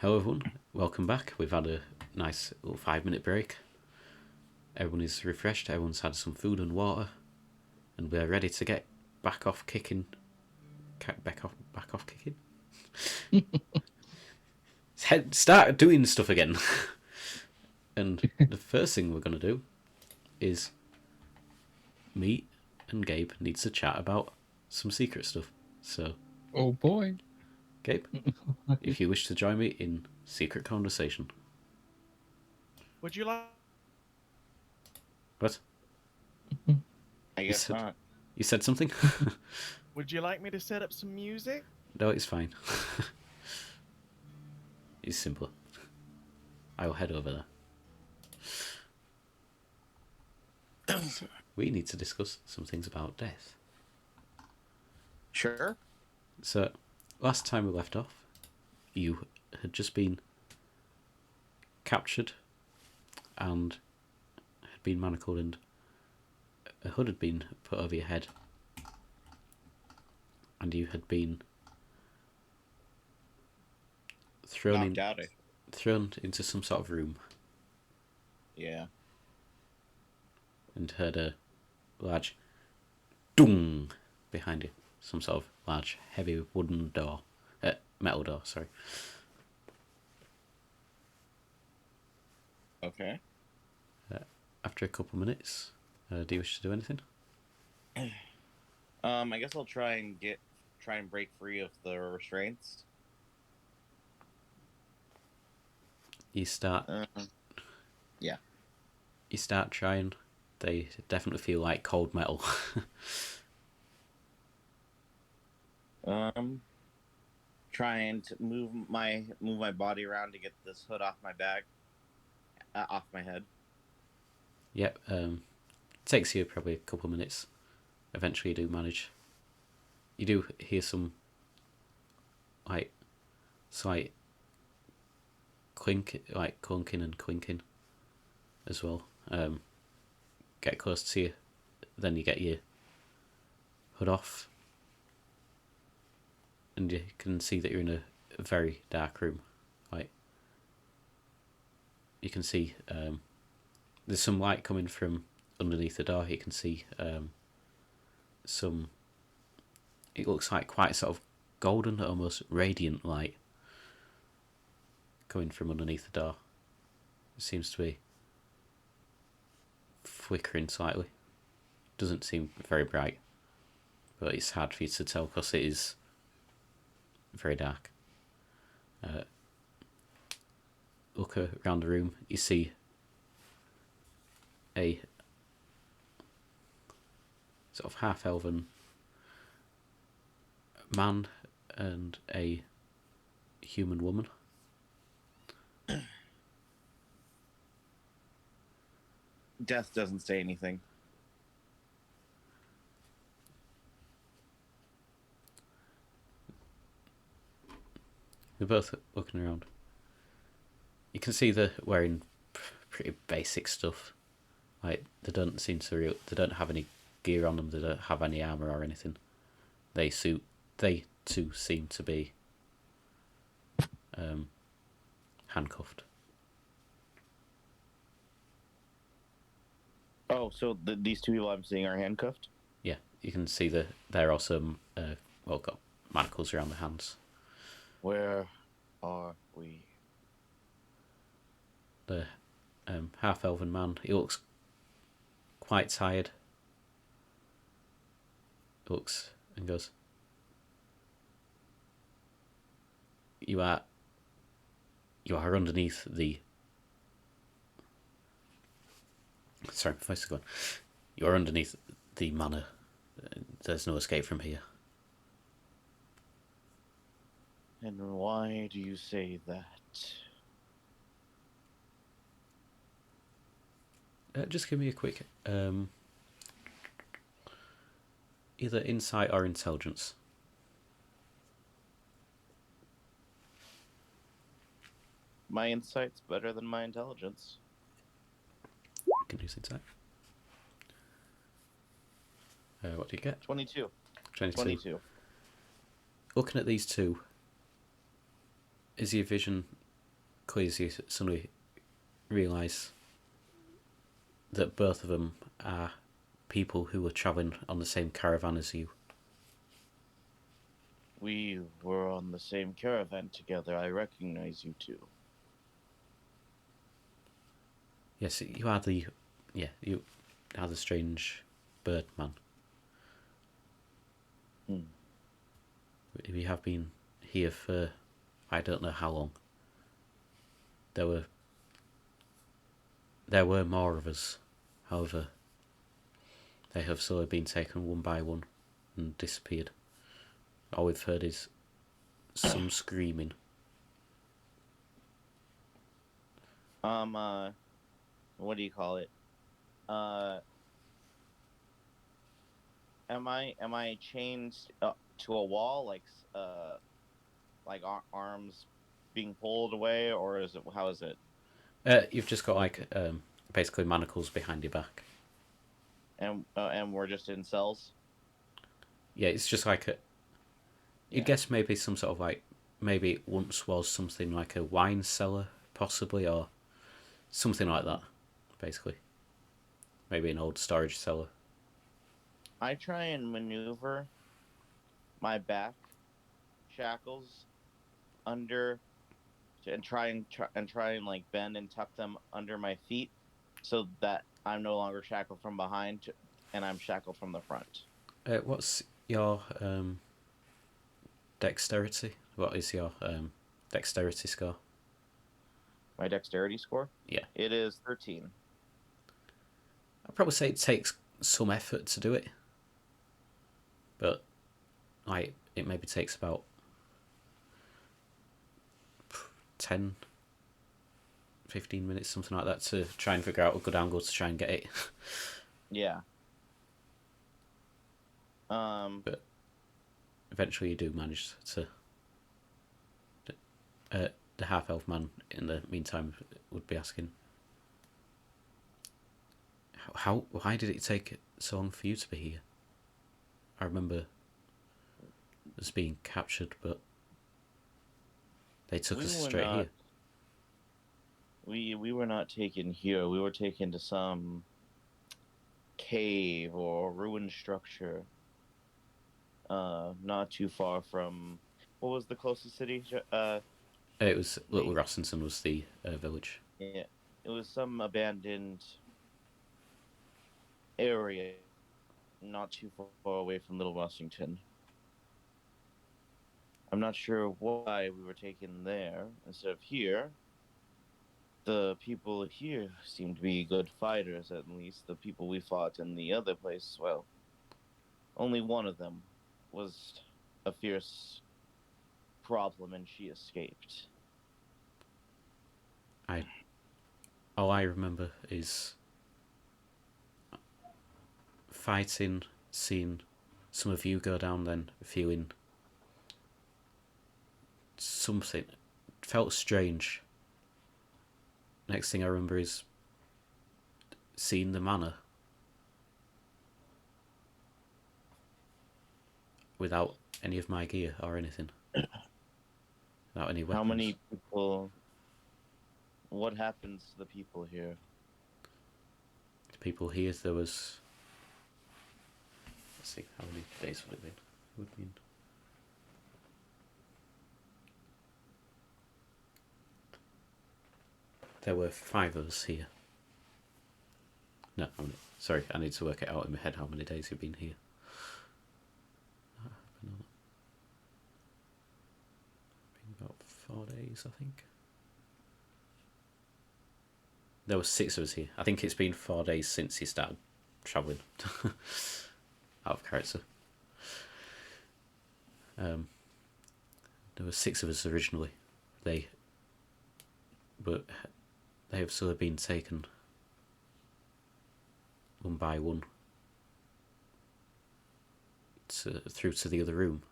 Hello everyone, welcome back. We've had a nice little 5 minute break. Everyone is refreshed, everyone's had some food and water, and we're ready to get back off kicking. Back off kicking? Start doing stuff again. And the first thing we're going to do is me and Gabe needs to chat about some secret stuff. So, Oh boy. Gabe, if you wish to join me in secret conversation. Would you like? What? I guess not. You said something? Would you like me to set up some music? No, it's fine. It's simpler. I will head over there. We need to discuss some things about death. Sure. So, last time we left off, you had just been captured and had been manacled, and a hood had been put over your head, and you had been thrown into some sort of room. Yeah. And heard a large dung behind you. Some sort of large, heavy wooden door. Metal door, sorry. Okay. After a couple of minutes, do you wish to do anything? I guess I'll try and break free of the restraints. You start. Yeah. You start trying. They definitely feel like cold metal. Trying to move my body around to get this hood off my back, off my head. Yep. Takes you probably a couple of minutes. Eventually, you do manage. You do hear some slight clink, like clunking and clinking, as well. Get close to you, then you get your hood off, and you can see that you're in a very dark room. Like, you can see there's some light coming from underneath the door. You can see some. It looks like quite sort of golden, almost radiant light coming from underneath the door. It seems to be flickering slightly. Doesn't seem very bright, but it's hard for you to tell because it is very dark. Look around the room, you see a sort of half-elven man and a human woman. Death doesn't say anything. They're both looking around. You can see they're wearing pretty basic stuff. Like, they don't have any gear on them. They don't have any armor or anything. They too seem to be handcuffed. Oh, so these two people I'm seeing are handcuffed? Yeah, you can see that they're also got manacles around their hands. Where are we? The half-elven man, he looks quite tired. Looks and goes, You are underneath the. Sorry, my voice is gone. You are underneath the manor. There's no escape from here. And why do you say that? Just give me a quick either insight or intelligence. My insight's better than my intelligence. You can use insight. What do you get? 22. 22. Looking at these two, is your vision quickly as you suddenly realise that both of them are people who were travelling on the same caravan as you. We were on the same caravan together. I recognize you two. Yes, you are you are the strange bird man. We have been here for I don't know how long. There were more of us, however, they have slowly been taken one by one and disappeared. All we've heard is some screaming. What do you call it? Am I chained to a wall, like arms being pulled away, or is it how is it? You've just got basically manacles behind your back. And we're just in cells. Yeah, it's just like a. You guess maybe some sort of maybe it once was something like a wine cellar, possibly, or something like that, basically. Maybe an old storage cellar. I try and maneuver my back shackles under and try and like bend and tuck them under my feet so that I'm no longer shackled from behind and I'm shackled from the front. What's your dexterity? What is your dexterity score? My dexterity score? Yeah. It is 13. I'd probably say it takes some effort to do it. But it maybe takes about 10, 15 minutes, something like that, to try and figure out a good angle to try and get it. Yeah. But eventually you do manage to. The half-elf man, in the meantime, would be asking, why did it take so long for you to be here? I remember us being captured, but they took us straight here. We were not taken here. We were taken to some cave or ruined structure. Not too far from what was the closest city? It was Little Rossington was the village. Yeah, it was some abandoned area, not too far away from Little Washington. I'm not sure why we were taken there instead of here. The people here seem to be good fighters, at least. The people we fought in the other place, well, only one of them was a fierce problem and she escaped. All I remember is fighting, seeing some of you go down, then feeling something. Felt strange. Next thing I remember is seeing the manor without any of my gear or anything. Without any weapons. How many people... What happens to the people here? The people here, there was... Let's see, how many days would it been? It would have been... There were 5 of us here. No, sorry, I need to work it out in my head how many days you've been here. Been about 4 days, I think. There were 6 of us here. I think it's been 4 days since he started travelling. Out of character. There were 6 of us originally. They have sort of been taken one by one through to the other room.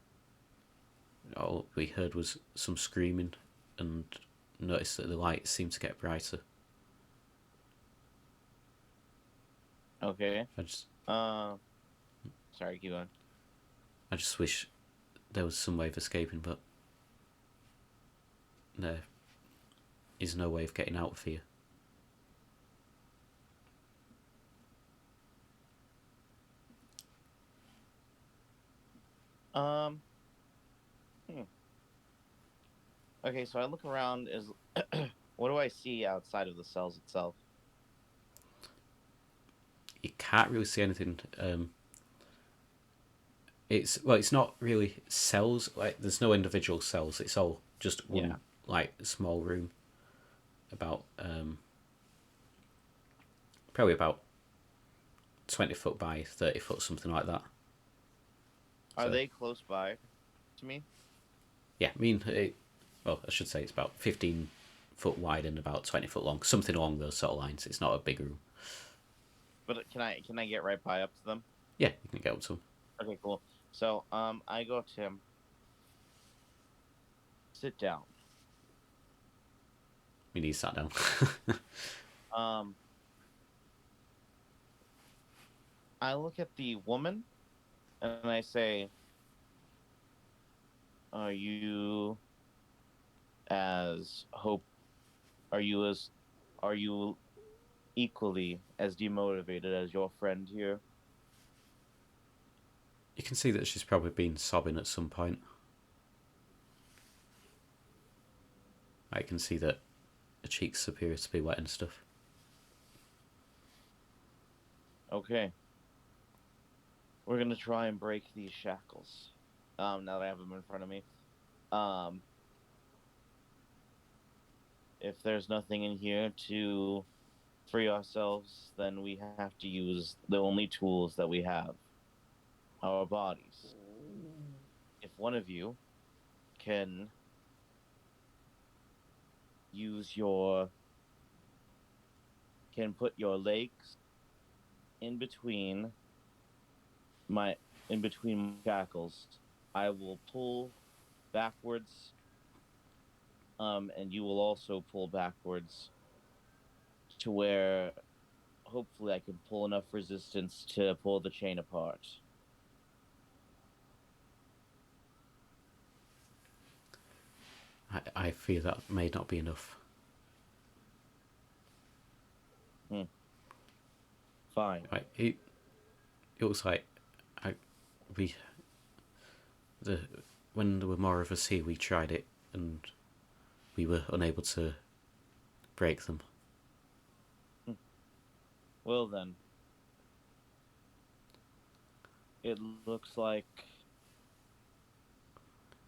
All we heard was some screaming and noticed that the light seemed to get brighter. Okay. Sorry, keep going. I just wish there was some way of escaping, but is no way of getting out for you. Um. Okay, so I look around. Is what do I see outside of the cells itself? You can't really see anything. It's not really cells. Like there's no individual cells. It's all just one Yeah. like small room. About probably about 20 foot by 30 foot, something like that. Are So, they close by to me? yeah, I mean, well, I should say it's about 15 foot wide and about 20 foot long, something along those sort of lines. It's not a big room. But can I get right by up to them? Yeah, you can get up to them. Okay, cool. So I go to him. Sit down. We need sat down. Um, I look at the woman, and I say, "Are you as hope? Are you as? Are you equally as demotivated as your friend here?" You can see that she's probably been sobbing at some point. I can see that her cheeks appear to be wet and stuff. Okay. We're gonna try and break these shackles. Now that I have them in front of me. Um, if there's nothing in here to free ourselves, then we have to use the only tools that we have, our bodies. If one of you can use can put your legs in between my shackles, I will pull backwards, and you will also pull backwards to where hopefully I can pull enough resistance to pull the chain apart. I fear that may not be enough. Fine. Right, it looks like I, we the when there were more of us here, we tried it and we were unable to break them. Well then, it looks like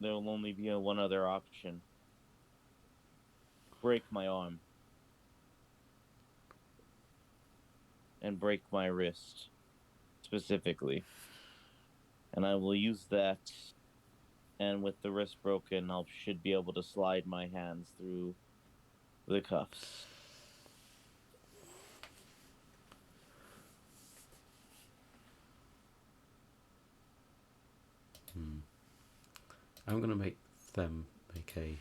there will only be one other option. Break my arm. And break my wrist, specifically. And I will use that, and with the wrist broken, I should be able to slide my hands through the cuffs. I'm going to make them make a... I'm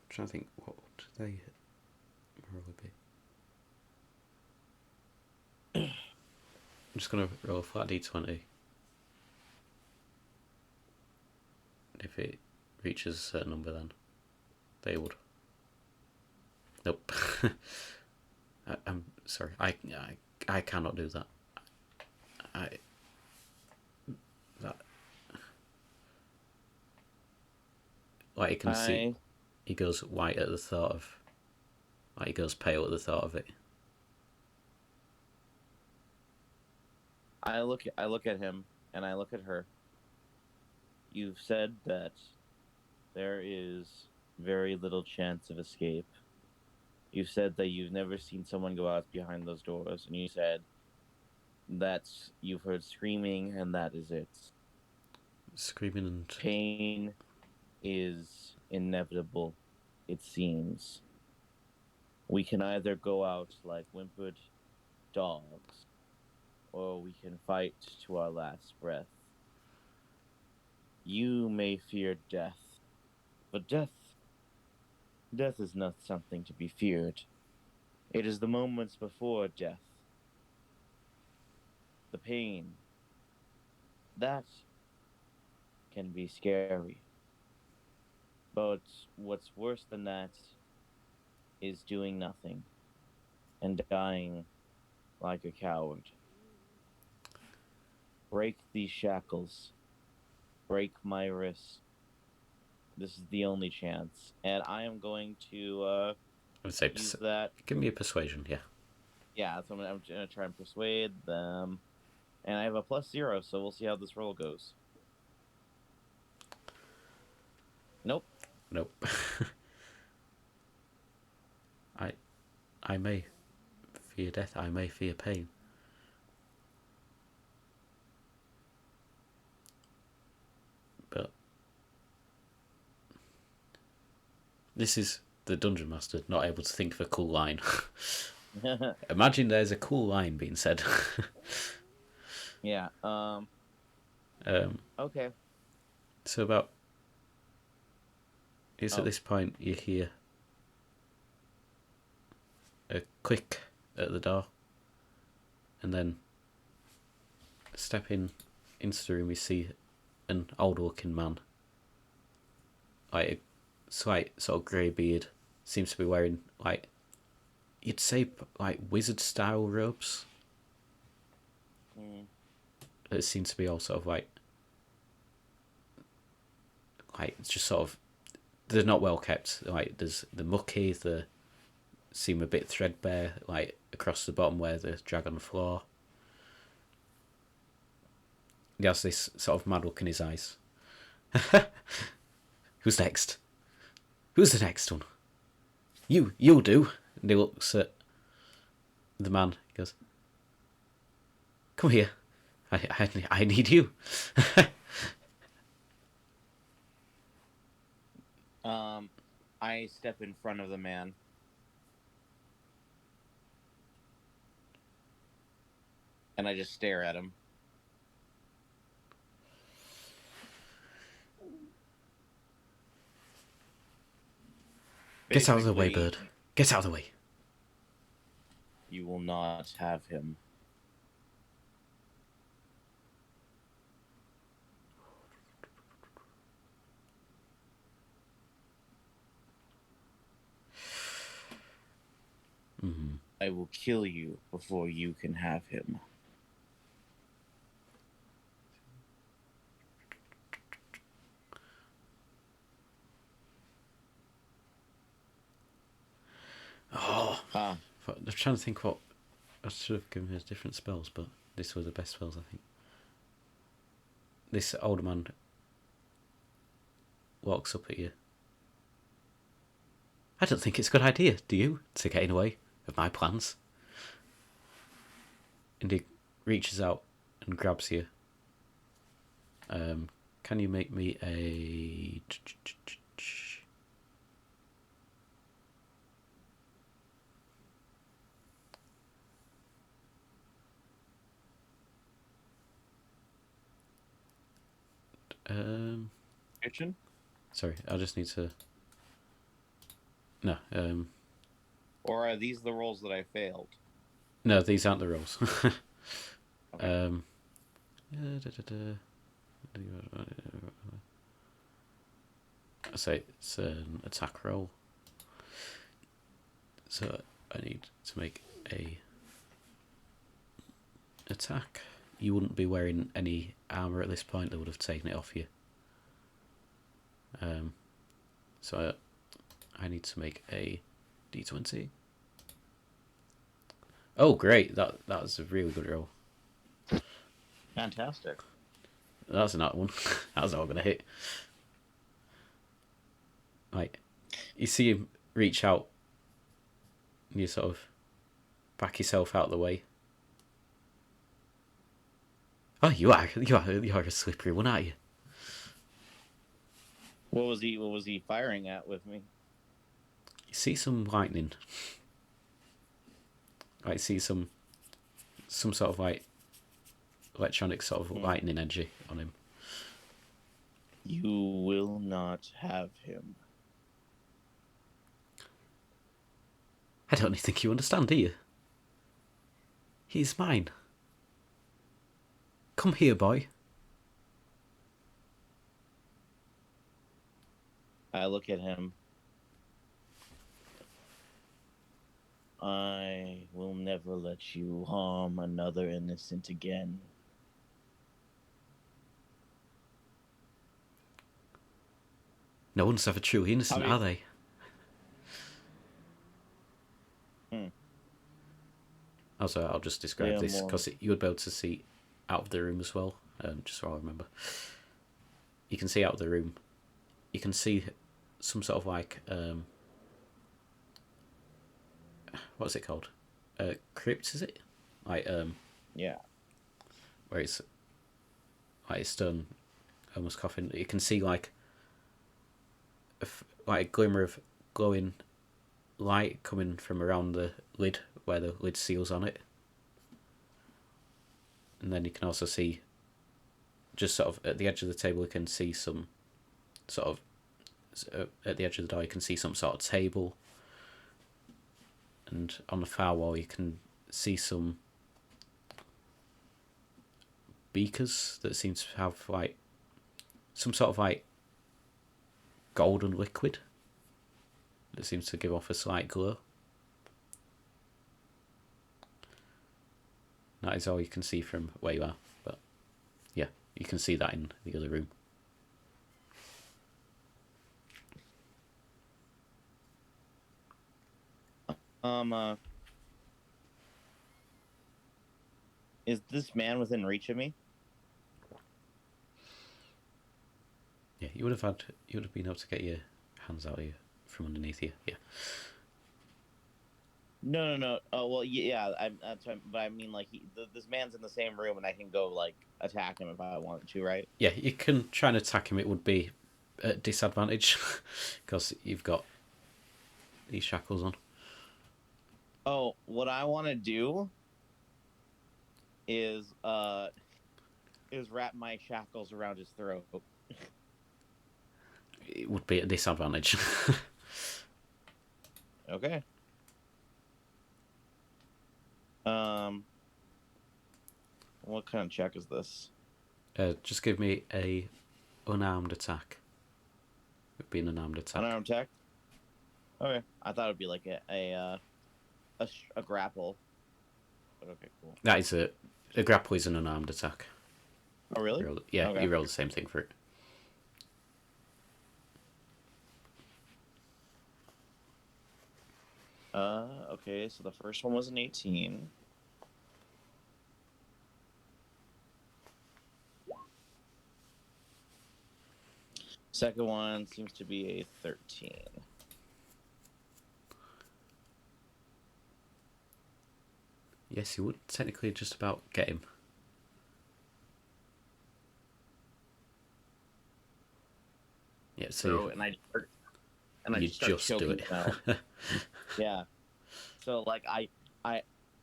trying to think, what would they morally be? I'm just going to roll a flat d20. If it reaches a certain number, then they would. Nope. I'm sorry. I cannot do that. That, like you can see, he goes white at the thought of. Like he goes pale at the thought of it. I look at him and I look at her. You've said that there is very little chance of escape. You've said that you've never seen someone go out behind those doors, and you said that you've heard screaming, and that is it. Screaming and... Pain is inevitable, it seems. We can either go out like whimpered dogs, or we can fight to our last breath. You may fear death, but death is not something to be feared. It is the moments before death. The pain. That can be scary. But what's worse than that is doing nothing and dying like a coward. Break these shackles. Break my wrist. This is the only chance. And I am going to I would say use that. give me a persuasion, yeah. Yeah, so I'm going to try and persuade them. And I have a +0, so we'll see how this roll goes. Nope. Nope. I may fear death, I may fear pain. But this is the dungeon master not able to think of a cool line. Imagine there's a cool line being said. Yeah. Okay. So about it's at this point you hear a click at the door, and then stepping into the room you see an old looking man, like a slight sort of grey beard, seems to be wearing like you'd say like wizard style robes. It seems to be all sort of like it's just sort of they're not well kept. Like there's the mucky, the seem a bit threadbare, like across the bottom where the drag on the floor. He has this sort of mad look in his eyes. Who's next? Who's the next one? You'll do. And he looks at the man. He goes, "Come here. I need you." I step in front of the man. And I just stare at him. Get out of the way, Basically, bird. Get out of the way. You will not have him. Mm-hmm. I will kill you before you can have him. Oh, Ah, I'm trying to think what I should have given her different spells, but this were the best spells, I think. This older man walks up at you. I don't think it's a good idea, do you, to get in the way of my plans? And he reaches out and grabs you. Can you make me a... kitchen? Sorry, I just need to... No, Or are these the rolls that I failed? no, these aren't the rolls. Okay. So it's an attack roll. So I need to make a attack. You wouldn't be wearing any armor at this point. They would have taken it off you. So I need to make a d20. Oh, great! That was a really good roll. Fantastic. That's not one. That's not going to hit. Right, you see him reach out, and you sort of back yourself out of the way. Oh, you are a slippery one, aren't you? What was he firing at with me? You see some lightning. Like see some sort of like electronic sort of lightning edgy on him. You will not have him. I don't think you understand, do you? He's mine. Come here, boy. I look at him. I will never let you harm another innocent again. No one's ever truly innocent, I mean- are they? Also, I'll just describe Yeah, this more. because you would be able to see out of the room as well. Just so I remember, you can see out of the room. You can see some sort of like what's it called? Crypt, is it? Like Yeah. where it's like a stone, almost coffin. You can see like like a glimmer of glowing light coming from around the lid where the lid seals on it. And then you can also see, just sort of at the edge of the table, you can see some sort of, at the edge of the door, you can see some sort of table. And on the far wall, you can see some beakers that seem to have like some sort of like golden liquid that seems to give off a slight glow. That is all you can see from where you are, but yeah, you can see that in the other room. Is this man within reach of me? Yeah, you would have been able to get your hands out of you from underneath you. Yeah. No. Oh well, yeah. But I mean, like, this man's in the same room, and I can go like attack him if I want to, right? Yeah, you can try and attack him. It would be at disadvantage because you've got these shackles on. Oh, what I want to do is wrap my shackles around his throat. It would be at disadvantage. Okay. What kind of check is this? Just give me a unarmed attack. It would be an unarmed attack. Unarmed attack. Okay, I thought it'd be like a grapple. But okay, cool. That is a grapple is an unarmed attack. Oh really? Yeah, Okay. you roll the same thing for it. Okay, so the first one was an 18. Second one seems to be a 13. Yes, you would technically just about get him. Yeah, so and I you just start just do choking it. him out. Yeah. So like I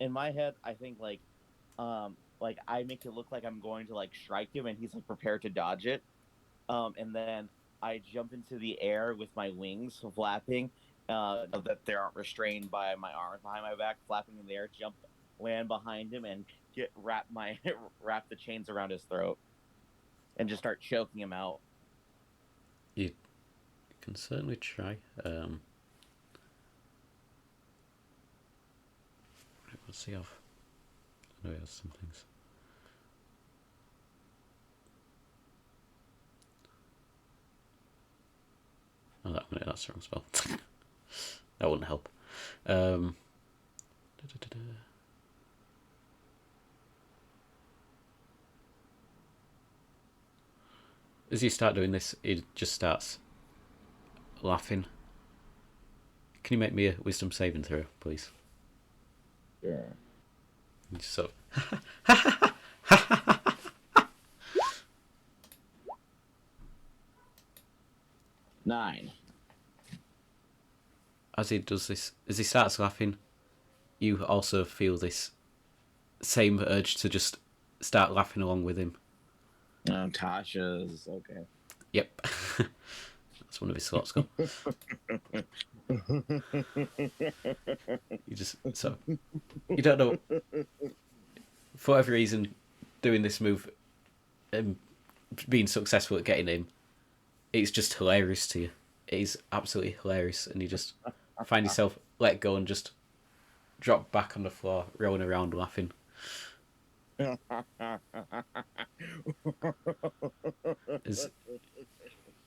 in my head I think like I make it look like I'm going to like strike him and he's like prepared to dodge it. And then I jump into the air with my wings flapping, that they aren't restrained by my arms behind my back, flapping in the air, land behind him, and wrap the chains around his throat, and just start choking him out. You can certainly try. Let's see how. I know he has some things. Oh, that's the wrong spell. That wouldn't help. As you start doing this, it just starts laughing. Can you make me a wisdom saving throw, please? Sure. Just sort of 9. as he does this, as he starts laughing, you also feel this same urge to just start laughing along with him. Oh, Tasha's okay. Yep. That's one of his slots gone. You just so you don't know, for whatever reason, doing this move and being successful at getting him, it's just hilarious to you. It is absolutely hilarious, and you just find yourself let go and just drop back on the floor, rolling around laughing. As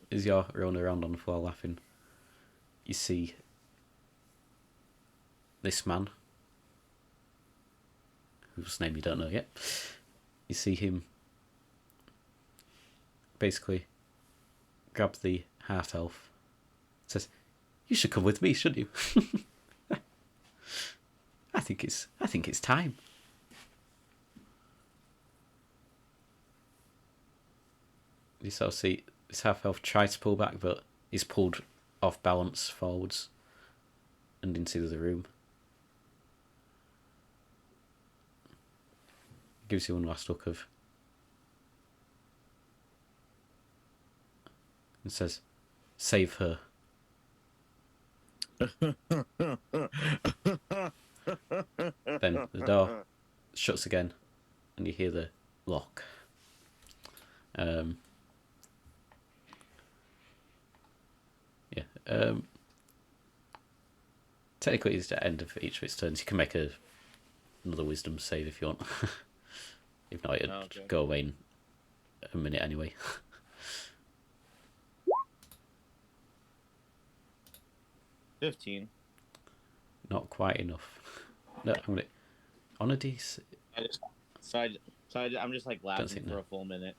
you're rolling around on the floor laughing, you see this man, whose name you don't know yet. You see him basically grab the half elf, says, "You should come with me, shouldn't you?" I think it's time. You sort of see this half elf try to pull back, but he's pulled off balance forwards and into the room. Gives you one last look of and says, "Save her." Then the door shuts again, and you hear the lock. Technically, it's the end of each of its turns. You can make another wisdom save if you want. If not, it'll go away in a minute anyway. 15. Not quite enough. No, I'm gonna on a DC. I'm just like laughing for a full minute.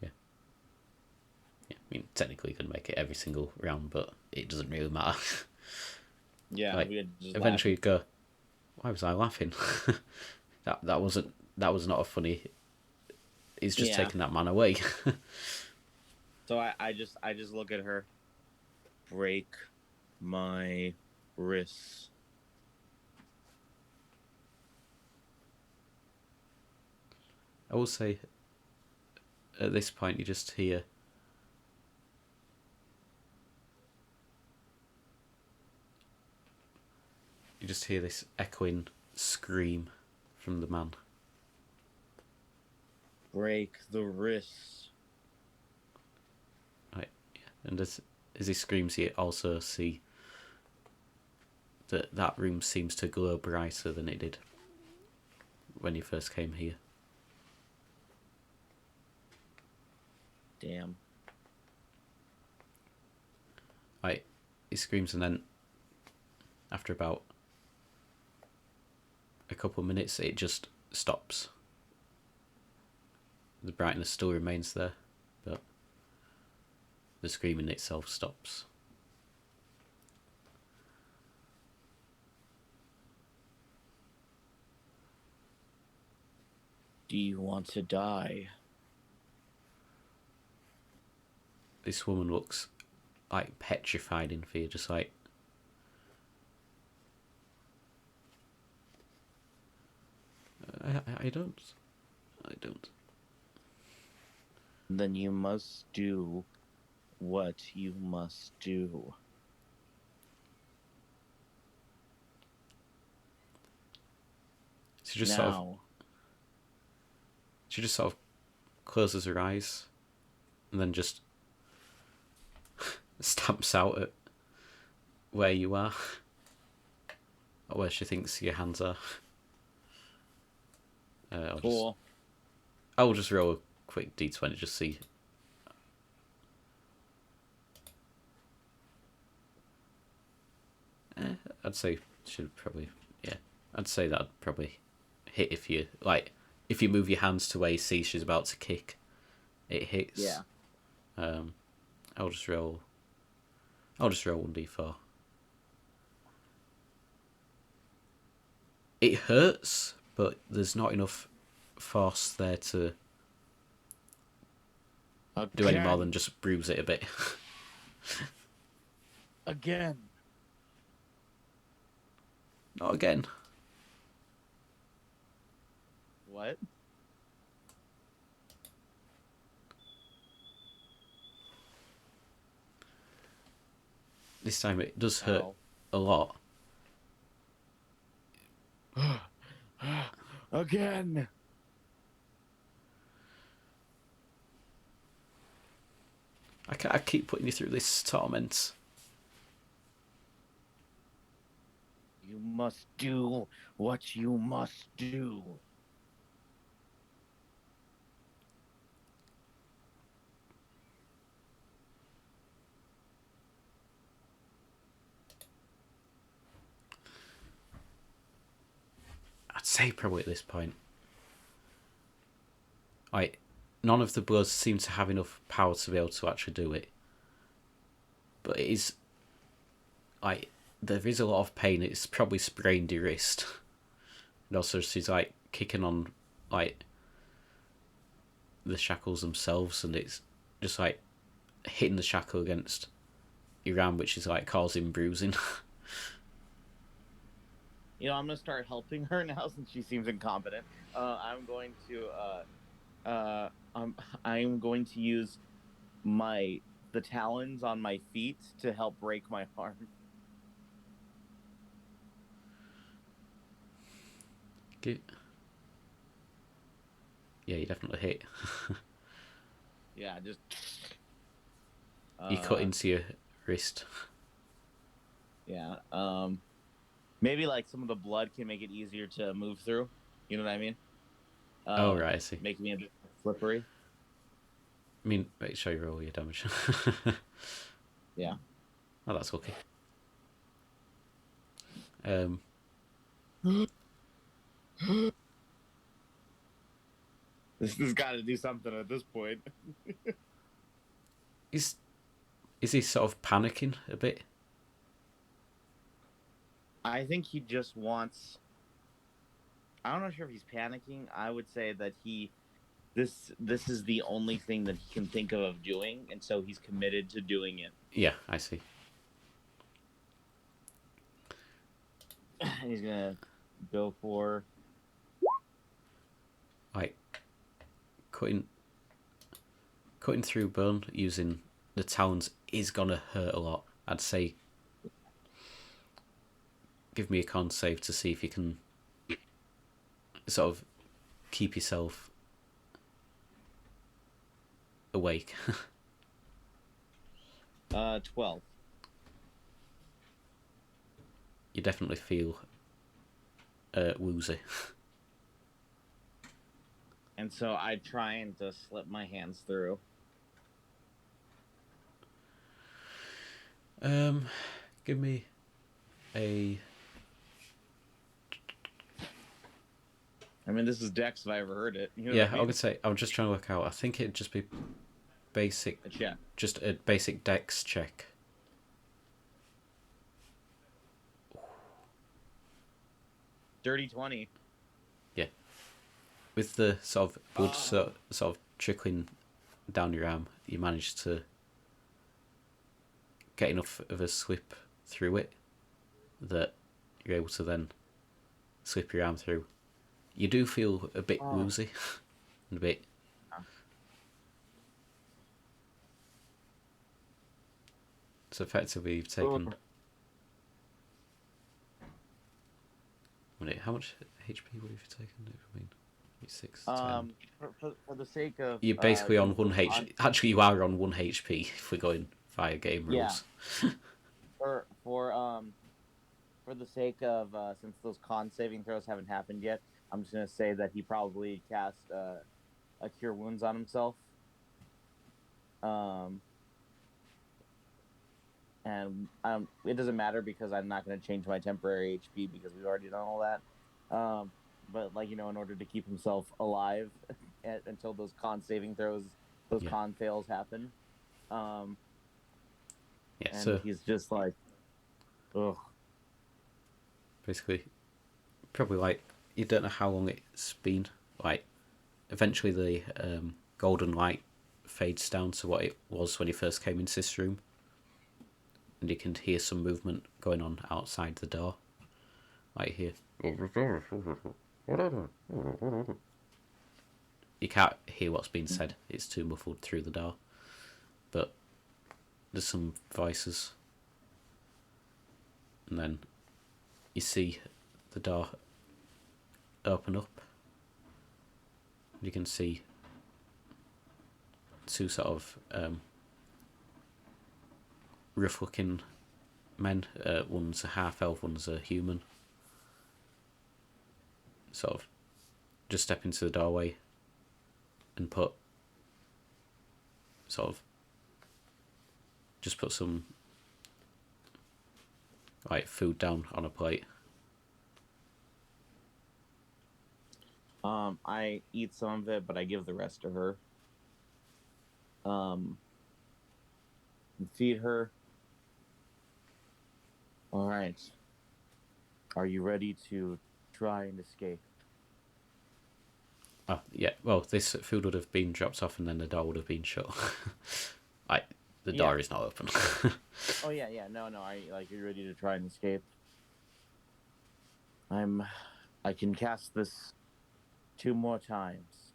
Yeah. I mean, technically, you can make it every single round, but it doesn't really matter. Yeah. Like, eventually, you'd go, "Why was I laughing?" that was not a funny. He's just taking that man away. So I just look at her. Break my wrists. I will say, at this point, you just hear this echoing scream from the man. Break the wrists. Right, yeah. And as he screams, you also see that room seems to glow brighter than it did when you first came here. Damn. Right, he screams, and then after about a couple of minutes, it just stops. The brightness still remains there, but the screaming itself stops. Do you want to die? This woman looks like petrified in fear, just like, I don't. Then you must do what you must do. She just sort of closes her eyes and then just stamps out at where you are, or where she thinks your hands are. Cool. I'll just roll a quick d20 just see. I'd say should probably I'd say that'd probably hit if you move your hands to where you see she's about to kick. It hits. Yeah. I'll just roll 1d4. It hurts, but there's not enough force there to do any more than just bruise it a bit. Again. Not again. What? This time it does hurt a lot. I keep putting you through this torment. You must do what you must do. I'd say probably at this point. Like, none of the blows seem to have enough power to be able to actually do it. But it is, like, there is a lot of pain. It's probably sprained your wrist. And also she's, like, kicking on, like, the shackles themselves, and it's just, like, hitting the shackle against your arm, which is, like, causing bruising. You know, I'm gonna start helping her now since she seems incompetent. I'm going to use the talons on my feet to help break my arm. Yeah, you definitely hit. Yeah, just. You cut into your wrist. Yeah. Maybe like some of the blood can make it easier to move through. You know what I mean? Oh, right, I see. Making it a bit slippery. I mean, make sure you roll your damage. Yeah. Oh, that's okay. This has got to do something at this point. Is he sort of panicking a bit? I think he just wants. I'm not sure if he's panicking. I would say that this is the only thing that he can think of doing, and so he's committed to doing it. Yeah, I see. He's gonna go for Like cutting through bone using the talons is gonna hurt a lot. I'd say give me a con save to see if you can sort of keep yourself awake. 12. You definitely feel woozy. And so I trying to slip my hands through. Give me a. I mean, this is Dex if I ever heard it. You know Yeah, what I I mean? would say I'm just trying to work out. I think it'd just be basic. Yeah. Just a basic Dex check. Dirty 20. Yeah. With the sort of blood sort of trickling down your arm, you manage to get enough of a slip through it that you're able to then slip your arm through. You do feel a bit woozy and a bit. So effectively, you've taken. How much HP would you have taken? I mean, 6, 10. For the sake of You're basically on 1 HP. Actually, you are on 1 HP if we're going via game rules. For the sake of since those con saving throws haven't happened yet, I'm just gonna say that he probably cast a cure wounds on himself. And it doesn't matter because I'm not going to change my temporary HP because we've already done all that. But like in order to keep himself alive until those con saving throws, con fails happen. And so he's just like, ugh. Basically, probably like you don't know how long it's been. Like, eventually the golden light fades down to what it was when you first came into this room. And you can hear some movement going on outside the door. Like here. You can't hear what's being said. It's too muffled through the door. But there's some voices. And then you see the door open up. You can see two sort of rough-looking men. One's a half-elf, one's a human. Sort of just step into the doorway and put some like food down on a plate. I eat some of it, but I give the rest to her. And feed her. All right. Are you ready to try and escape? Oh, yeah. Well, this food would have been dropped off and then the door would have been shut. The door is not open. Oh yeah. No. Are you ready to try and escape? I can cast this 2 more times.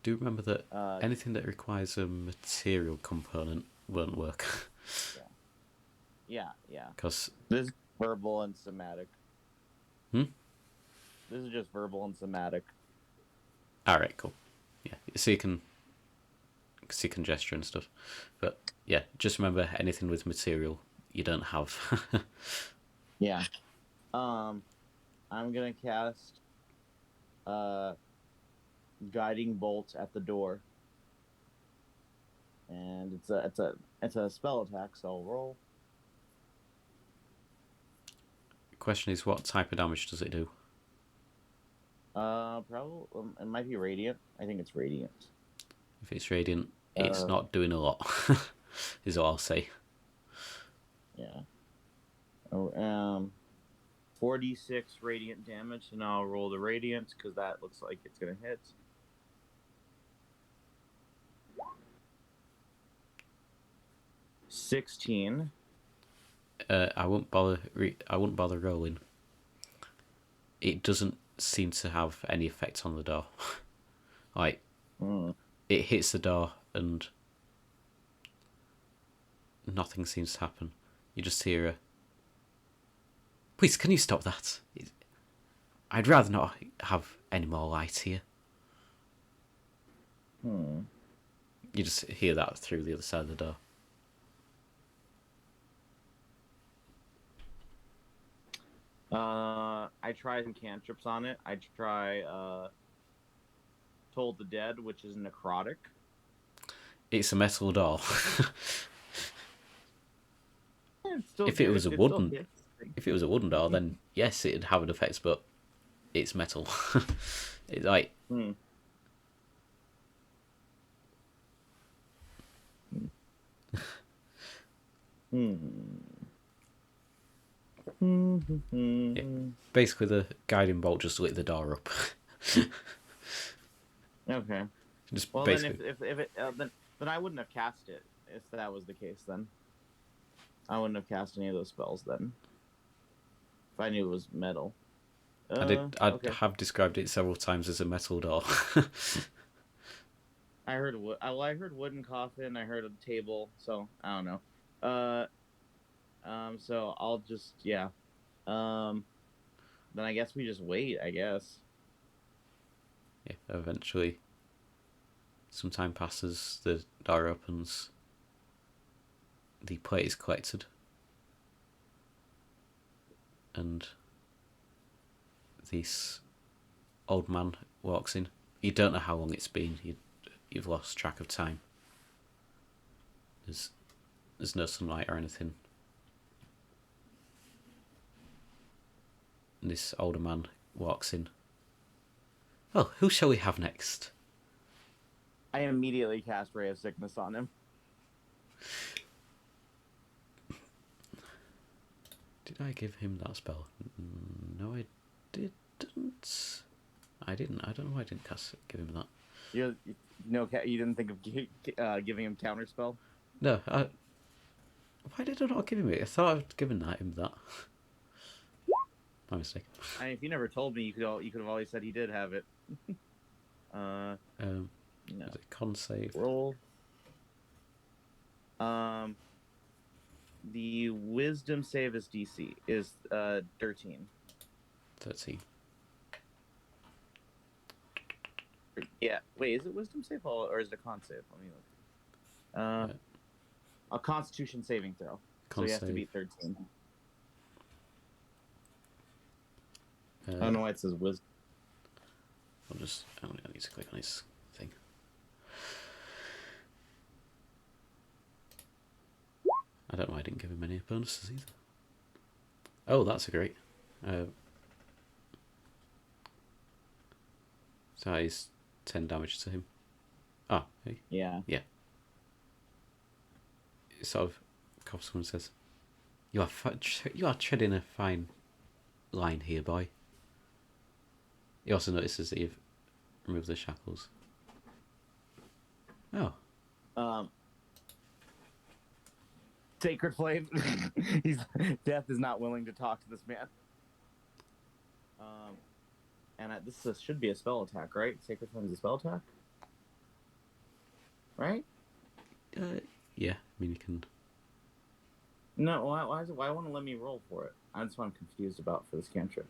Do remember that anything that requires a material component won't work. Yeah. Because This is verbal and somatic. Hmm? This is just verbal and somatic. Alright, cool. Yeah, so you can gesture and stuff. But yeah, just remember anything with material you don't have. Yeah. I'm gonna cast guiding bolt at the door. And it's a spell attack, so I'll roll. The question is, what type of damage does it do? Probably it might be radiant. I think it's radiant. If it's radiant, it's not doing a lot, is all I'll say. Yeah. 46 radiant damage, and I'll roll the radiant because that looks like it's gonna hit. $16. I won't bother rolling. It doesn't seem to have any effect on the door. It hits the door and nothing seems to happen. You just hear a... Please, can you stop that? I'd rather not have any more light here. You just hear that through the other side of the door. I try some cantrips on it. I try Told the Dead, which is necrotic. It's a metal door. If it was a wooden door, then yes, it'd have an effect, but it's metal. It's like... Yeah. Basically, the guiding bolt just lit the door up. Okay. Just Well, basically... then if it then I wouldn't have cast it if that was the case. Then I wouldn't have cast any of those spells then. If I knew it was metal. I okay. have described it several times as a metal door. I heard I heard wooden coffin. I heard a table. So I don't know. So I'll just Then I guess we just wait. I guess. Yeah. Eventually, some time passes. The door opens. The plate is collected, and this old man walks in. You don't know how long it's been. You've lost track of time. There's no sunlight or anything. And this older man walks in. Well, who shall we have next? I immediately cast Ray of Sickness on him. Did I give him that spell? No, I didn't. I didn't. I don't know why I didn't give him that. You didn't think of giving him counterspell? No, why did I not give him it? I thought I'd given him that. My mistake. I mean, if you never told me, you could have always said he did have it. No. Is it con save? Roll. The wisdom save is DC is 13. 13. Yeah, Yeah. Wait, is it wisdom save or is it a con save? Let me look. A Constitution saving throw. So he has to beat 13. I don't know why it says wisdom. I need to click on his thing. I don't know why I didn't give him any bonuses either. Oh, that's a great. So that is 10 damage to him. Oh, hey. Yeah. Yeah. It sort of coughs and says, you are treading a fine line here, boy. He also notices that you've removed the shackles. Oh. Sacred Flame. Death is not willing to talk to this man. And this should be a spell attack, right? Sacred Flame is a spell attack? Right? Yeah, I mean, you can... No, why won't it let me roll for it? That's what I'm confused about for this cantrip.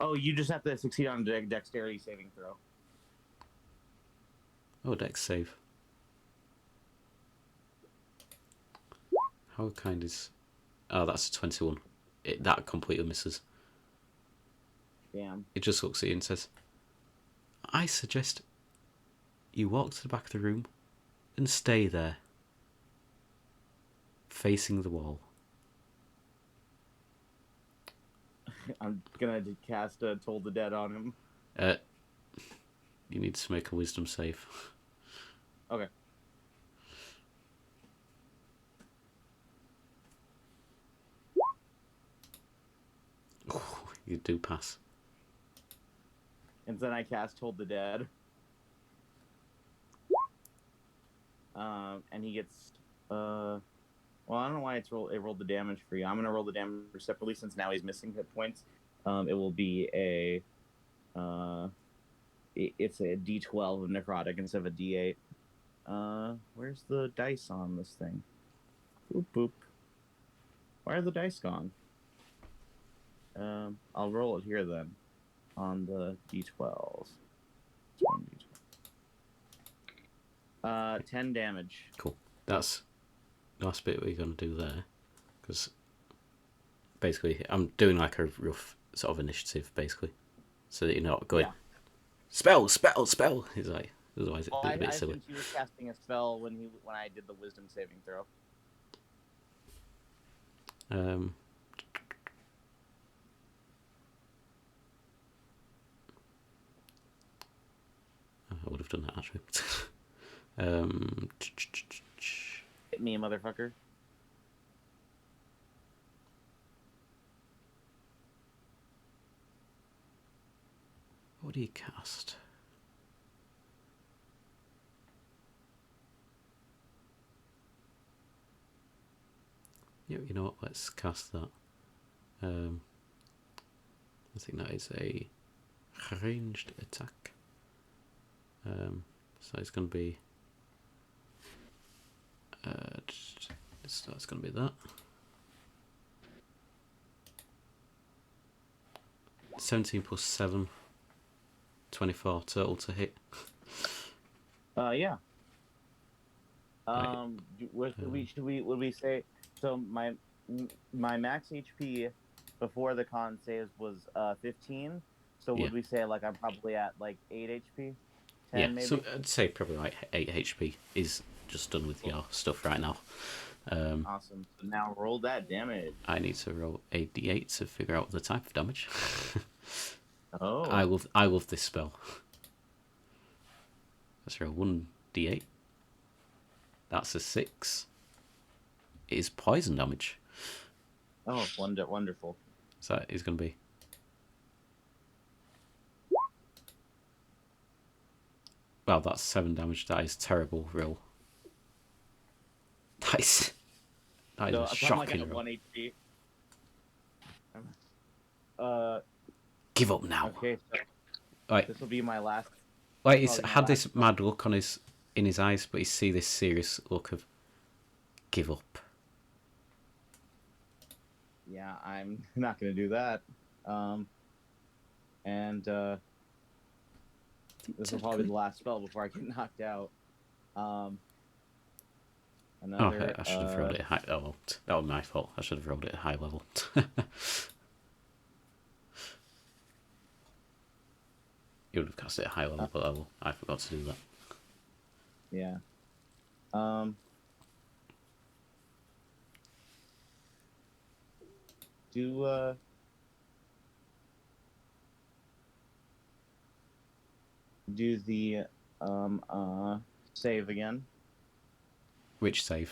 Oh, you just have to succeed on a dexterity saving throw. Oh, dex save. How kind is... Oh, that's a 21. That completely misses. Damn. It just looks at you and says, I suggest you walk to the back of the room and stay there, facing the wall. I'm gonna cast Toll the Dead on him. You need to make a wisdom save. Okay. You do pass. And then I cast Hold the Dead. And he gets well, I don't know why it rolled the damage for you. I'm gonna roll the damage separately since now he's missing hit points. It will be it's a D12 of necrotic instead of a D8. Where's the dice on this thing? Boop boop. Why are the dice gone? I'll roll it here then. On the D12s. 10 damage. Cool. That's the last bit we're going to do there. Because basically, I'm doing like a rough sort of initiative, basically. So that you're not going, spell! He's like, otherwise it'd be a bit silly. I think he was casting a spell when I did the wisdom saving throw. I would have done that actually. Hit me, motherfucker. What do you cast? Yeah, you know what? Let's cast that. I think that is a ranged attack. So it's going to be. So it's going to be that. 17 plus 7. 24 total to hit. Yeah. Right. Would we say so? My max HP before the con saves was 15. So would we say like I'm probably at like 8 HP? 10 yeah, maybe? so I'd say probably like 8 HP is just done with your stuff right now. Awesome. So now roll that damage. I need to roll a d8 to figure out the type of damage. Oh. I love this spell. Let's roll 1d8. That's a 6. It is poison damage. Oh, wonderful. So that is going to be... Well, that's 7 damage. That is terrible roll. That is a shocking like at roll. 1 HP. Give up now. Okay, so Right. this will be my last. Like he's had this mad look on in his eyes, but you see this serious look of give up. Yeah, I'm not gonna do that. And This will probably be the last spell before I get knocked out. Oh, Another. I should have rolled it high. Oh, well, that was my fault. I should have rolled it at high level. You would have cast it at high level, but I forgot to do that. Yeah. Do the save again. Which save?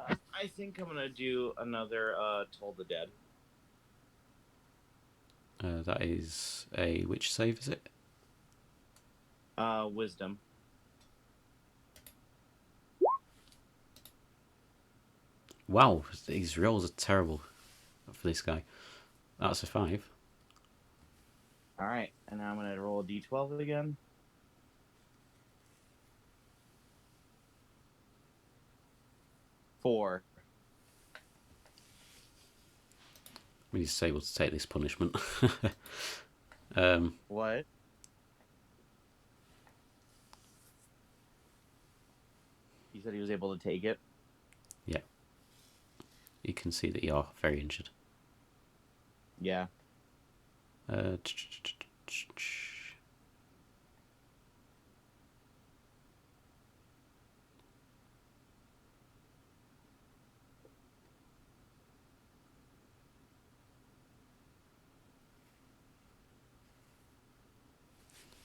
I think I'm gonna do another Toll the Dead. That is a which save is it? Wisdom. Wow, these rolls are terrible for this guy. That's a 5. All right, and now I'm gonna roll a d12 again. Four. He's able to take this punishment. What? He said he was able to take it. Yeah. You can see that you are very injured. Yeah.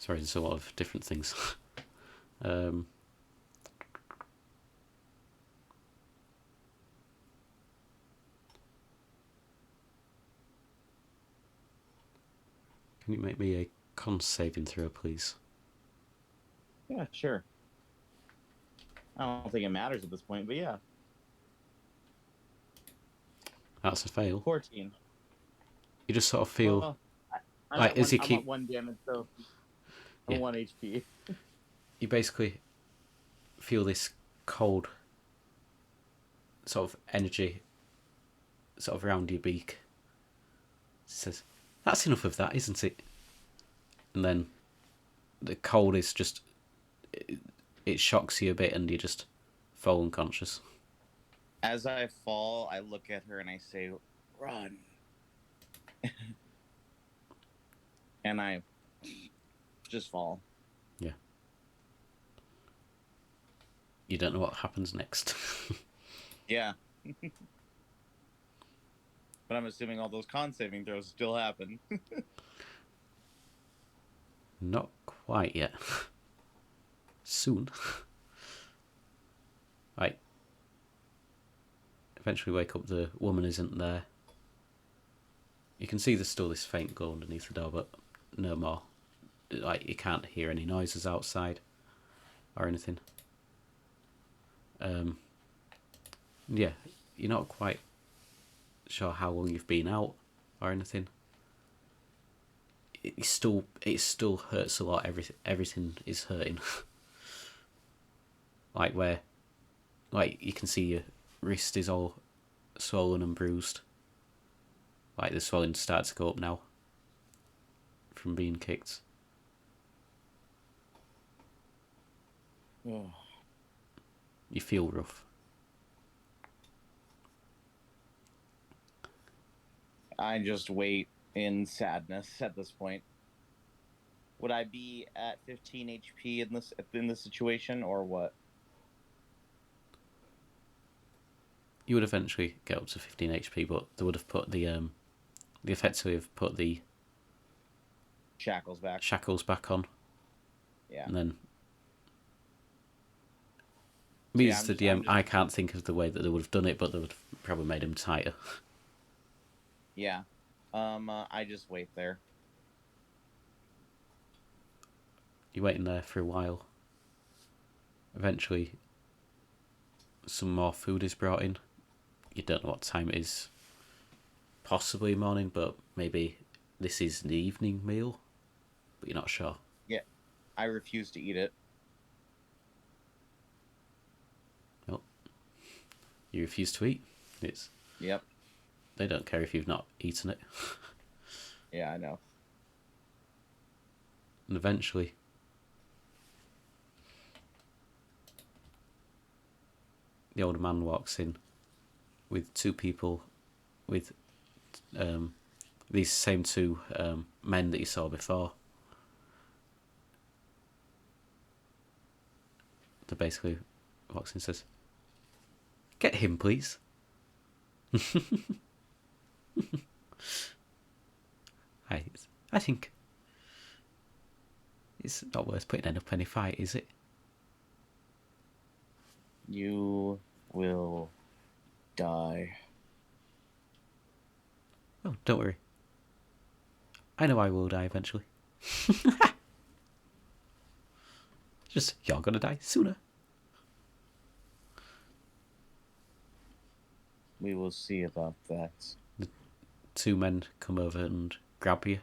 Sorry, there's a lot of different things. Can you make me a con saving throw, please? Yeah, sure. I don't think it matters at this point, but yeah. That's a fail. 14. You just sort of feel... Well, like, as you I'm keep... at 1 damage, so I'm Yeah. 1 HP. You basically feel this cold sort of energy sort of around your beak. It says, that's enough of that, isn't it? And then the cold is just... It shocks you a bit and you just fall unconscious. As I fall, I look at her and I say, run. And I just fall. Yeah. You don't know what happens next. Yeah. But I'm assuming all those con saving throws still happen. Not quite yet. Soon. Right. Eventually wake up, the woman isn't there. You can see there's still this faint glow underneath the door, but no more. Like, you can't hear any noises outside or anything. Yeah, you're not quite sure how long you've been out or anything. It still hurts a lot. Everything is hurting. Like you can see your wrist is all swollen and bruised. Like the swelling starts to go up now from being kicked. Oh. You feel rough. I just wait in sadness at this point. Would I be at 15 HP in this situation, or what? You would eventually get up to 15 HP, but they would have put the effectively have put the Shackles back on. Yeah. And then me Yeah, as the DM, I can't think of the way that they would have done it, but they would have probably made them tighter. Yeah. I just wait there. You're waiting there for a while. Eventually, some more food is brought in. You don't know what time it is. Possibly morning, but maybe this is the evening meal. But you're not sure. Yeah. I refuse to eat it. Well, you refuse to eat. Yep. They don't care if you've not eaten it. Yeah, I know. And eventually, the older man walks in with two people, with these same two men that you saw before. That basically walks in and says, "Get him, please." I think it's not worth putting up any fight, is it? You will die. Oh, don't worry. I know I will die eventually. Just, you're gonna die sooner. We will see about that. Two men come over and grab you.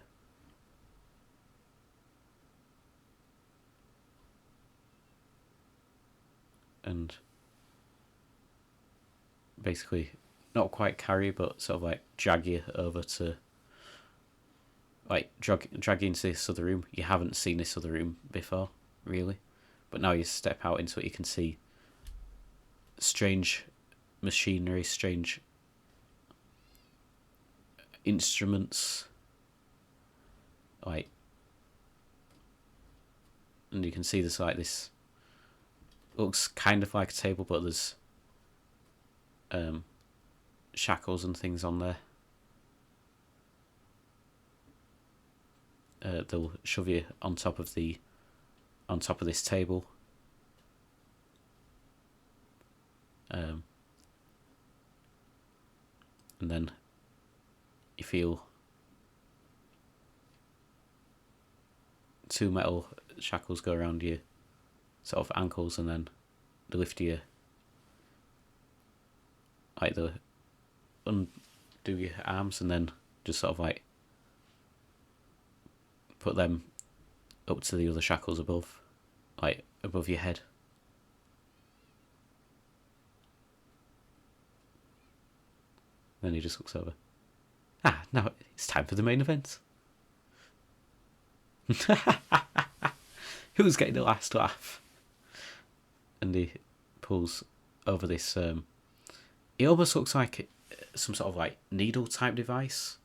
And basically, not quite carry, but sort of like drag you over to, like, drag you into this other room. You haven't seen this other room before, really. But now you step out into it, you can see strange machinery, strange instruments, like, and you can see there's like this, looks kind of like a table, but there's shackles and things on there. They'll shove you on top of this table. And then you feel two metal shackles go around your sort of ankles, and then they lift you, like they undo your arms, and then just sort of like put them up to the other shackles above, like above your head. Then he just looks over. Now it's time for the main event. Who's getting the last laugh? And he pulls over this. It almost looks like some sort of like needle type device,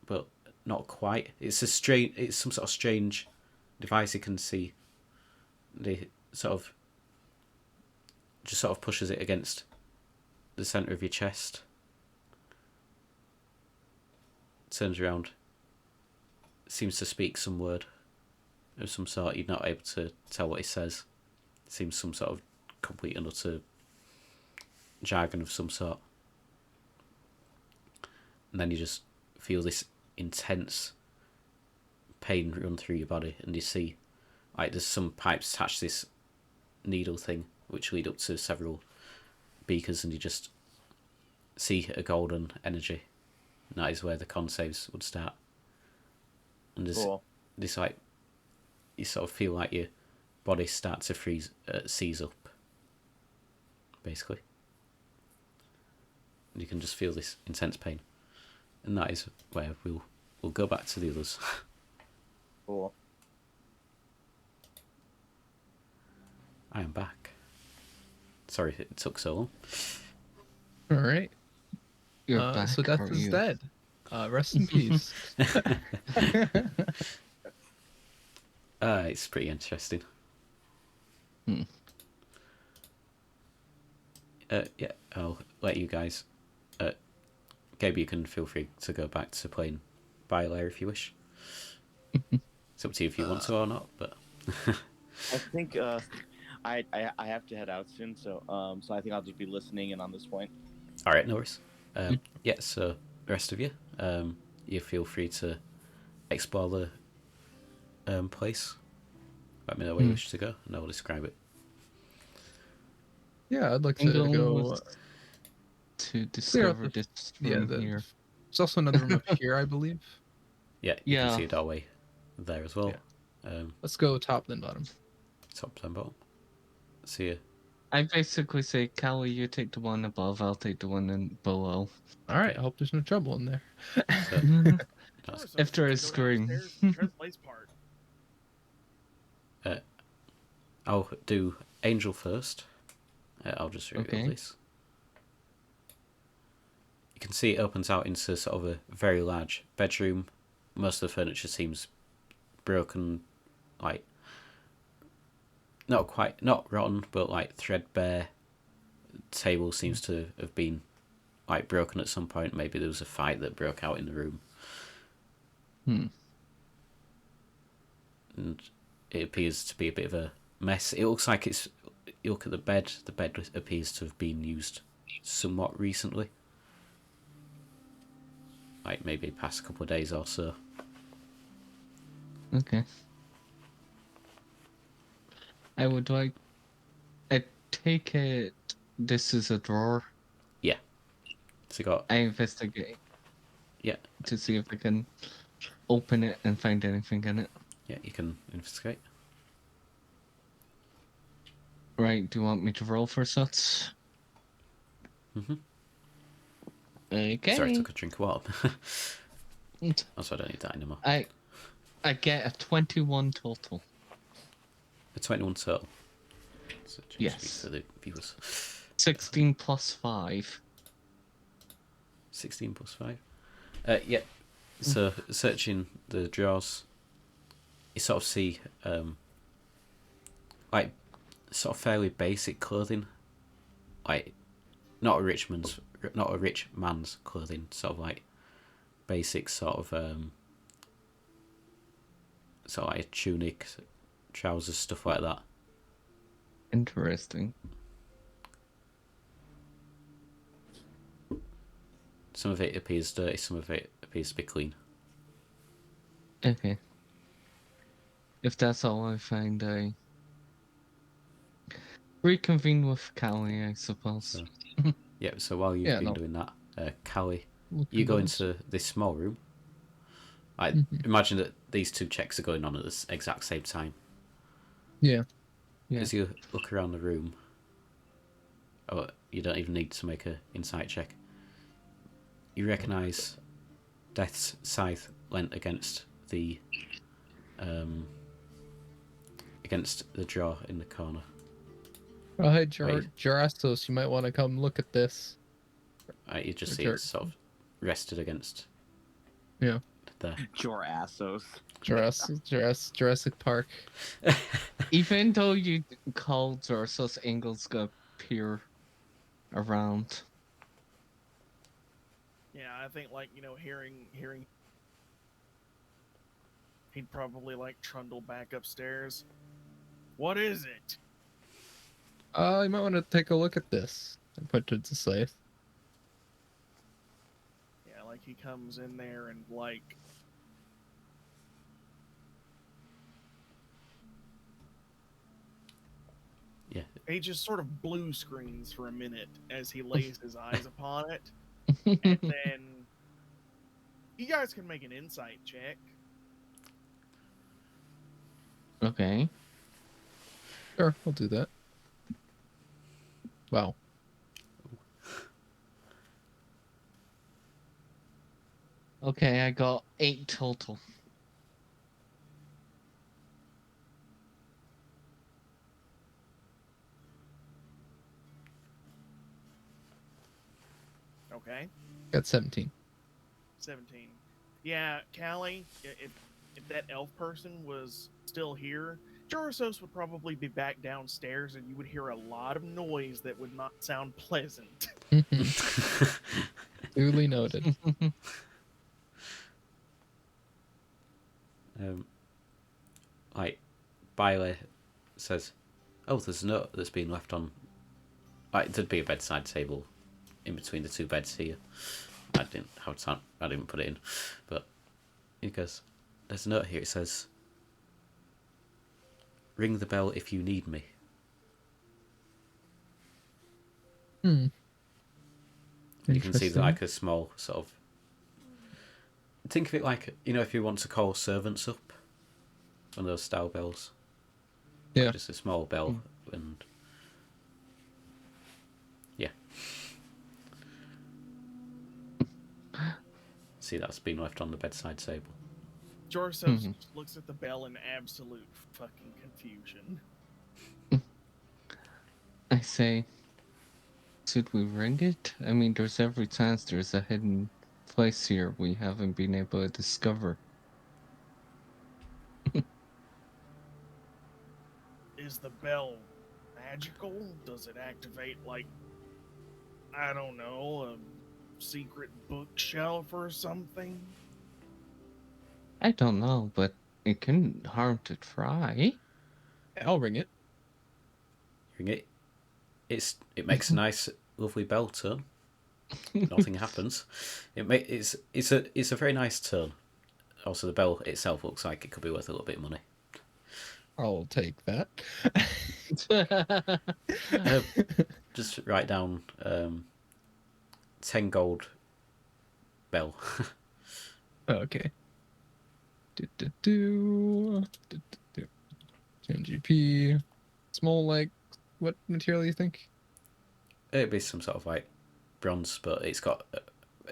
but not quite. It's some sort of strange device. You can see. They sort of pushes it against the center of your chest. Turns around. Seems to speak some word of some sort. You're not able to tell what he says. It seems some sort of complete and utter jargon of some sort. And then you just feel this intense pain run through your body, and you see like there's some pipes attached to this needle thing which lead up to several beakers, and you just see a golden energy. And that is where the con saves would start. And there's this like, you sort of feel like your body starts to seize up, basically. And you can just feel this intense pain. And that is where we'll go back to the others. Cool. I am back. Sorry it took so long. All right. You're back. So Death is dead. Rest in peace. It's pretty interesting. Yeah, I'll let you guys. Gabe, you can feel free to go back to playing Biolair if you wish. It's up to you if you want to or not, but I think I have to head out soon, so I think I'll just be listening in on this point. all right, no worries. Yeah, so the rest of you, you feel free to explore the place. Let me know where you wish to go, and I'll describe it. Yeah, I'd like to go to discover the, this room here. There's also another room up here, I believe. Yeah, you can see a doorway there as well. Yeah. Let's go top then bottom. Top then bottom. See ya. I basically say, Callie, you take the one above, I'll take the one below. All right, I hope there's no trouble in there. So, That's- If there Jorasos, is go screen. downstairs and translates part. I'll do Angel first. I'll just reveal Okay. this. You can see it opens out into sort of a very large bedroom. Most of the furniture seems broken, like not rotten, but like threadbare. Table seems to have been like broken at some point. Maybe there was a fight that broke out in the room. And it appears to be a bit of a mess. It looks like it's. You look at the bed. The bed appears to have been used somewhat recently, like maybe past couple of days or so. Okay. I would like. I take it this is a drawer. Yeah. So you got I investigate yeah. to see if I can open it and find anything in it. Yeah, you can investigate. Right, do you want me to roll for such? Mhm. Okay. Sorry, I took a drink of water. Also, I don't need that anymore. I get a 21 total. A 21 total. So just Yes. speak for the viewers. 16 plus 5. 16 plus 5. Yeah. So searching the drawers, you sort of see like sort of fairly basic clothing, like not a rich man's clothing, sort of like basic sort of like a tunic, trousers, stuff like that. Interesting. Some of it appears dirty, some of it appears to be clean. Okay. If that's all I find, I reconvene with Callie, I suppose. So, yeah, so while you've been doing that, Callie, you go into this small room. I imagine that these two checks are going on at the exact same time. Yeah. As you look around the room, you don't even need to make an insight check. You recognise Death's scythe leant against the drawer in the corner. Oh, hey, Right. Jorasos, you might want to come look at this. You just see it sort of rested against. Yeah. There. Jorasos. Jurassic Park. Even though you called Jorasos, Aingeal's gonna peer around. Yeah, I think like hearing, he'd probably like trundle back upstairs. What is it? You might want to take a look at this. And put it to safe. Yeah, like he comes in there and like Yeah. he just sort of blue screens for a minute as he lays his eyes upon it, and then you guys can make an insight check. Okay. Sure, I'll do that. Wow. Okay, I got 8 total. Okay. Got 17. 17. Yeah, Callie, if that elf person was still here, Jorasos would probably be back downstairs and you would hear a lot of noise that would not sound pleasant. Duly noted. Like, Bailey says, "Oh, there's a note that's been left on." Like, there'd be a bedside table in between the two beds here. I didn't put it in, but he goes, "There's a note here. It says, 'Ring the bell if you need me.'" Hmm. You can see Interesting. like a small sort of. Think of it like, if you want to call servants up, one of those style bells. Yeah. Just a small bell, and yeah. See that's been left on the bedside table. Jorasos looks at the bell in absolute fucking confusion. I say, should we ring it? I mean, there's every chance there's a hidden place here we haven't been able to discover. Is the bell magical? Does it activate, like, I don't know, a secret bookshelf or something? I don't know, but it couldn't harm to try. I'll ring it. Ring it. It makes a nice, lovely bell tone. Nothing happens. It's a very nice tone. Also, the bell itself looks like it could be worth a little bit of money. I'll take that. Just write down 10 gold bell. Okay. 10 GP. Small, like, what material you think? It'd be some sort of like bronze, but it's got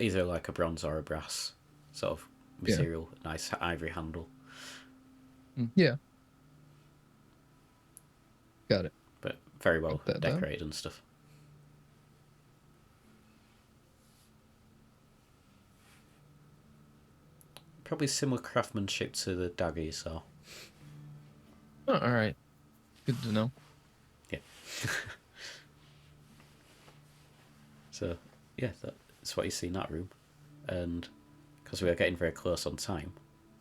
either like a bronze or a brass sort of material. Nice ivory handle. Yeah. Got it. But very well Wrote that decorated and stuff. Probably similar craftsmanship to the dagger you saw. Oh, all right. Good to know. Yeah. So, yeah, that's what you see in that room. And because we are getting very close on time,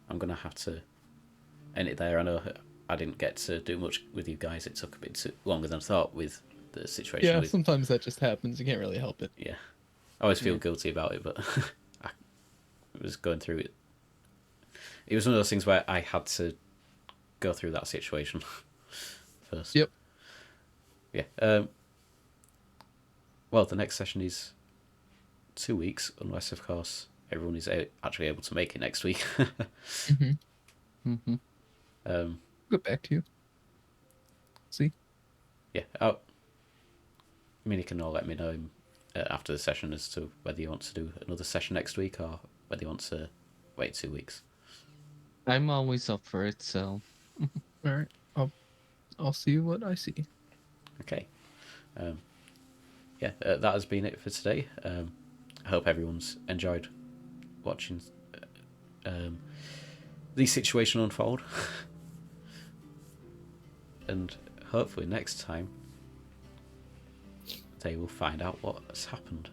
I'm going to have to end it there. I know I didn't get to do much with you guys. It took a bit longer than I thought with the situation. Yeah, sometimes that just happens. You can't really help it. Yeah. I always feel guilty about it, but I was going through it. It was one of those things where I had to go through that situation first. Yep. Yeah. Well, the next session is 2 weeks, unless, of course, everyone is actually able to make it next week. Get back to you. See? Yeah. I mean, you can all let me know after the session as to whether you want to do another session next week or whether you want to wait 2 weeks. I'm always up for it, so. All right. I'll see what I see. Okay. Yeah, that has been it for today. I hope everyone's enjoyed watching the situation unfold. And hopefully next time they will find out what has happened.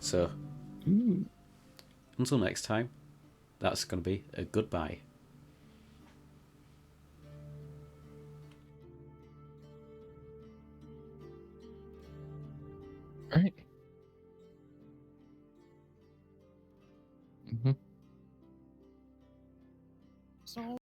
So, until next time, that's going to be a goodbye. All right. So